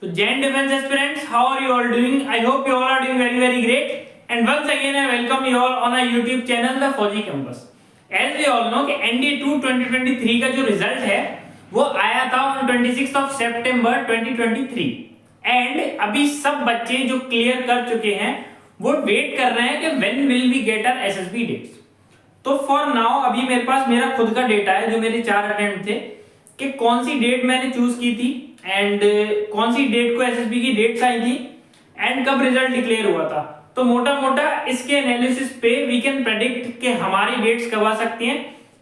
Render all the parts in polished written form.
So Jain Defense aspirants, how are you all doing? I hope you all are doing very great. And once again I welcome you all on our YouTube channel The Fauji Campus. As we all know कि NDA 2 2023 का जो result है वो आया था on 26 September 2023 and अभी सब बच्चे जो क्लियर कर चुके हैं वो वेट कर रहे हैं कि when will we get our SSB dates. तो फॉर नाउ अभी मेरे पास मेरा खुद का डेटा है जो मेरे 4 अटेम्प्ट थे कि कौन सी डेट मैंने चूज की थी एंड कौन सी डेट को एसएसबी की डेट्स आई थी एंड कब रिजल्ट डिक्लेयर हुआ था. तो मोटा मोटा इसके एनालिसिस पे वी कैन प्रेडिक्ट कि हमारी डेट्स कब आ सकती हैं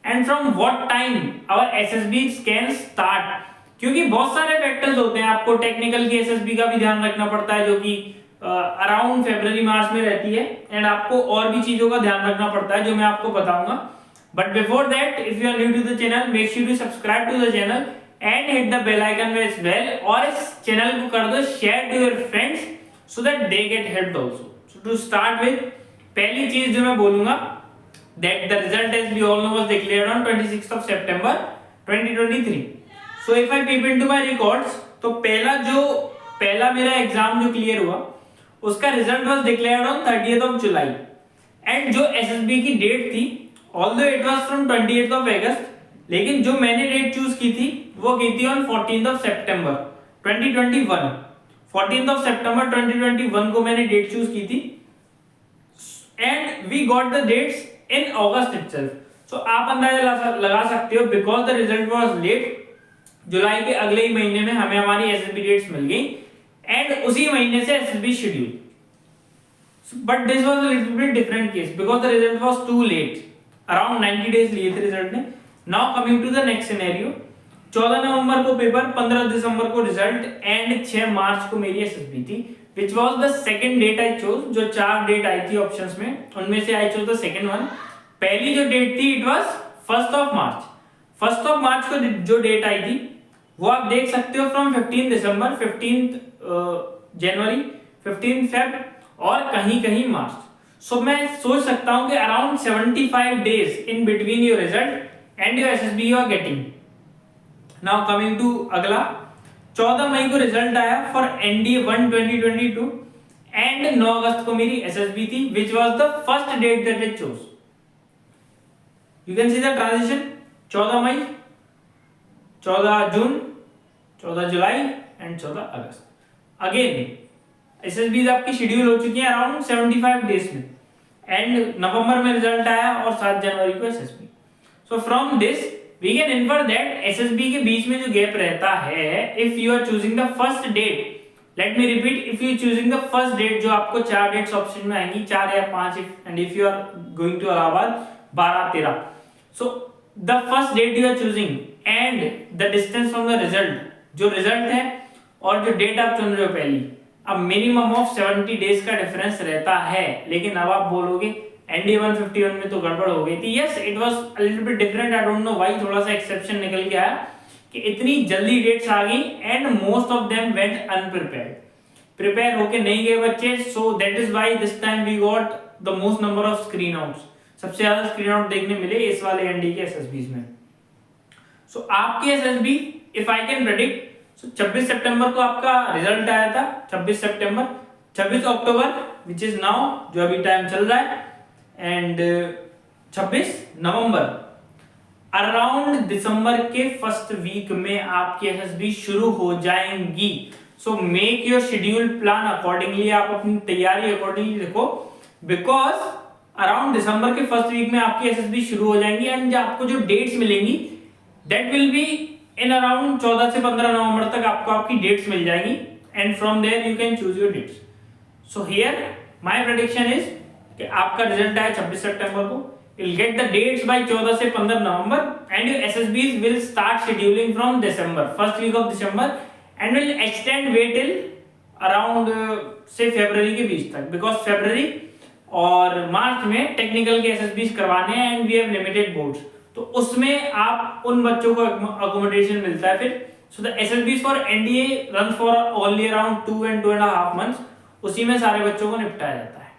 and from what time our SSB can start. क्योंकि बहुत सारे फैक्टर्स होते हैं, आपको टेक्निकल की एसएसबी का भी ध्यान रखना पड़ता है जो कि अराउंड फरवरी मार्च में रहती है एंड आपको और भी चीजों का ध्यान रखना पड़ता है जो मैं आपको बताऊंगा. But before that if you are new to the channel make sure to subscribe to the channel and hit the bell icon as well और इस चैनल को कर दो share to your friends so that they get helped also. So to start with पहली चीज जो मैं बोलूंगा that the result as we all know was declared on 26 September 2023. So if I pep into my records तो पहला मेरा exam जो clear हुआ उसका result was declared on 30th July and जो एसएसबी की डेट थी although it was from 28th August लेकिन जो मैंने डेट चूज की थी वो की थी on 14th September 2021. 14th September 2021 को मैंने डेट चूज की थी and we got the dates in August itself. So आप अंदाजा लगा सकते हो because the result was late जुलाई के अगले ही महीने में हमें हमारी एसएसबी डेट्स मिल गई एंड उसी महीने से SSB schedule. But this was a little bit different case because the result was too late. Around 90 days लिए थे रिजल्ट ने. Now coming to the next scenario, 14 नवंबर को पेपर, 15 दिसंबर को रिजल्ट एंड 6 मार्च को मेरी एसएसबी थी which was the second date I chose. जो 4 डेट आई थी ऑप्शंस में उनमें से I chose the second one. पहली जो डेट थी it was 1st March. 1st March को जो डेट आई थी वो आप देख सकते हो फ्रॉम 15 दिसंबर, 15 जनवरी, 15 फेब और कहीं कहीं मार्च. सो मैं सोच सकता हूं कि around 75 days in between your result and your SSB you are getting. Now coming to अगला, 14 मई को रिजल्ट आया फॉर एनडीए 1 2022 एंड 9 अगस्त को मेरी एसएसबी थी which was the first date that I chose. You can see the transition. 14 मई, 14 जून, 14 जुलाई and 14 अगस्त. अगेन एसएसबी आपकी शेड्यूल हो चुकी है अराउंड 75 डेज में एंड नवंबर में रिजल्ट आया और 7 जनवरी को SSB. So from this we can infer that SSB के बीच में जो गैप रहता है if you are choosing the first date, let me repeat, if you choosing the first date जो आपको 4 डेट्स ऑप्शन में आएंगी, 4 या 5 and if you are going to Allahabad 12-13. So the first date you are choosing and the distance from the result, जो result है और जो date आप चुन रहे हो पहली, अब मिनिमम ऑफ 70 डेज का डिफरेंस रहता है. लेकिन अब आप बोलोगे एनडीए 151 में तो गड़बड़ हो गई थी. Yes it was a little bit different, I don't know why, थोड़ा सा एक्सेप्शन निकल के आया कि इतनी जल्दी डेट्स आ गई and most of them went unprepared. Prepare होके नहीं गए बच्चे. So that is why this time we got the most number of screen outs. सबसे ज्यादा स्क्रीन आउट देखने मिले इस वाले एनडीए के एसएसबीज में. सो आपकी SSB if I can predict, 26 सितंबर को आपका रिजल्ट आया था. 26 सितंबर, 26 अक्टूबर विच इज नाउ जो अभी टाइम चल रहा है एंड 26 नवंबर. अराउंड दिसंबर के फर्स्ट वीक में आपकी एसएसबी शुरू हो जाएंगी. So make your schedule plan accordingly. आप अपनी तैयारी अकॉर्डिंगली रखो बिकॉज अराउंड दिसंबर के फर्स्ट वीक में आपकी एसएसबी शुरू हो जाएंगी एंड आपको जो डेट्स मिलेंगी that will be in around 14 से 15 नवंबर तक आपको आपकी डेट्स मिल जाएंगी and from there you can choose your dates. So here my prediction is कि आपका रिजल्ट आया 26 सितंबर को. you'll get the dates by 14 से 15 नवंबर and your SSBs will start scheduling from December, first week of December and will extend way till around say February के बीच तक because February और मार्च में technical के SSBs करवाने हैं and we have limited boards. तो उसमें आप उन बच्चों को अकोमोडेशन मिलता है फिर. So the SSBs for NDA runs for only around 2 and 2.5 months. उसी में सारे बच्चों को निपटाया जाता है.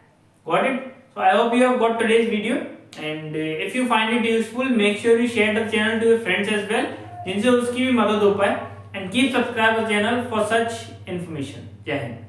Got it? So I hope you have got today's video and if you find it useful make sure you share the channel to your friends as well जिनसे उसकी भी मदद हो पाए. and keep subscribe the channel for such information. Jai Hind.